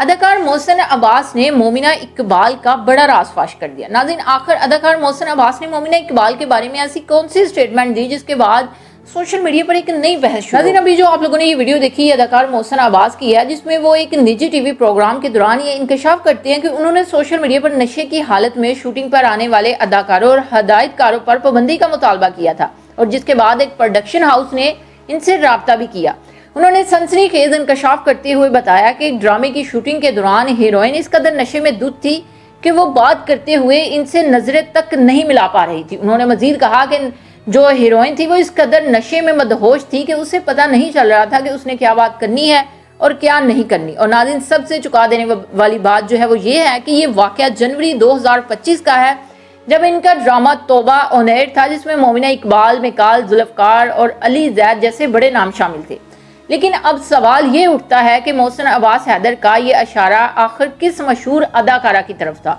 اداکار محسن عباس نے مومنہ اقبال کا بڑا راز فاش کر دیا۔ ناظرین، آخر اداکار محسن عباس نے مومنہ اقبال کے بارے میں ایسی کون سی سٹیٹمنٹ دی جس کے بعد سوشل میڈیا پر ایک نئی بحث شروع؟ ناظرین، ابھی جو آپ لوگوں نے یہ ویڈیو دیکھی ہے اداکار محسن عباس کی ہے، جس میں وہ ایک نجی ٹی وی پروگرام کے دوران یہ انکشاف کرتے ہیں کہ انہوں نے سوشل میڈیا پر نشے کی حالت میں شوٹنگ پر آنے والے اداکاروں اور ہدایت کاروں پر پابندی کا مطالبہ کیا تھا، اور جس کے بعد ایک پروڈکشن ہاؤس نے ان سے رابطہ بھی کیا۔ انہوں نے سنسنی خیز انکشاف کرتے ہوئے بتایا کہ ایک ڈرامے کی شوٹنگ کے دوران ہیروئن اس قدر نشے میں دھت تھی کہ وہ بات کرتے ہوئے ان سے نظریں تک نہیں ملا پا رہی تھی۔ انہوں نے مزید کہا کہ جو ہیروئن تھی وہ اس قدر نشے میں مدہوش تھی کہ اسے پتہ نہیں چل رہا تھا کہ اس نے کیا بات کرنی ہے اور کیا نہیں کرنی۔ اور ناظرین، سب سے چکا دینے والی بات جو ہے وہ یہ ہے کہ یہ واقعہ جنوری 2025 کا ہے، جب ان کا ڈرامہ توبہ آن ایئر تھا، جس میں مومنہ اقبال، میکال ذوالفقار اور علی زید جیسے بڑے نام شامل تھے۔ لیکن اب سوال یہ اٹھتا ہے کہ محسن عباس حیدر کا یہ اشارہ آخر کس مشہور اداکارہ کی طرف تھا،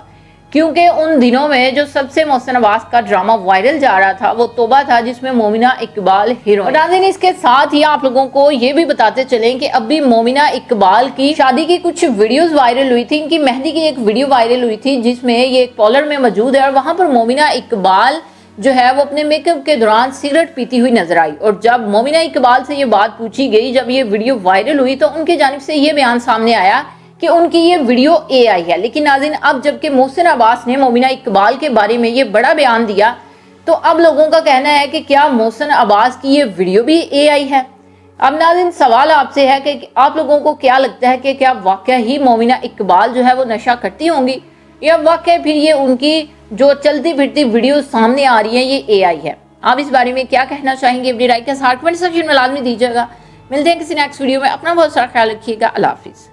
کیونکہ ان دنوں میں جو سب سے محسن عباس کا ڈرامہ وائرل جا رہا تھا وہ توبہ تھا، جس میں مومنہ اقبال ہیروئن۔ اور ناظرین، اس کے ساتھ ہی آپ لوگوں کو یہ بھی بتاتے چلیں کہ اب بھی مومنہ اقبال کی شادی کی کچھ ویڈیوز وائرل ہوئی تھی۔ ان کی مہندی کی ایک ویڈیو وائرل ہوئی تھی جس میں یہ ایک پارلر میں موجود ہے، اور وہاں پر مومنہ اقبال جو ہے وہ اپنے میک اپ کے دوران سگریٹ پیتی ہوئی نظر آئی۔ اور جب مومنہ اقبال سے یہ بات پوچھی گئی، جب یہ ویڈیو وائرل ہوئی، تو ان کی جانب سے یہ بیان سامنے آیا کہ ان کی یہ ویڈیو اے آئی ہے۔ لیکن ناظرین، اب جب کہ محسن عباس نے مومنہ اقبال کے بارے میں یہ بڑا بیان دیا، تو اب لوگوں کا کہنا ہے کہ کیا محسن عباس کی یہ ویڈیو بھی اے آئی ہے؟ اب ناظرین، سوال آپ سے ہے کہ آپ لوگوں کو کیا لگتا ہے کہ کیا واقعہ ہی مومنہ اقبال جو ہے وہ نشہ کرتی ہوں گی، یا واقعہ پھر یہ ان کی جو چلتی پھرتی ویڈیو سامنے آ رہی ہیں یہ اے آئی ہے؟ آپ اس بارے میں کیا کہنا چاہیں گے؟ اپنی رائے کے ساتھ کمنٹ سیکشن میں لازمی دیجیے گا۔ ملتے ہیں کسی نیکسٹ ویڈیو میں، اپنا بہت سارا خیال رکھیے گا۔ اللہ حافظ۔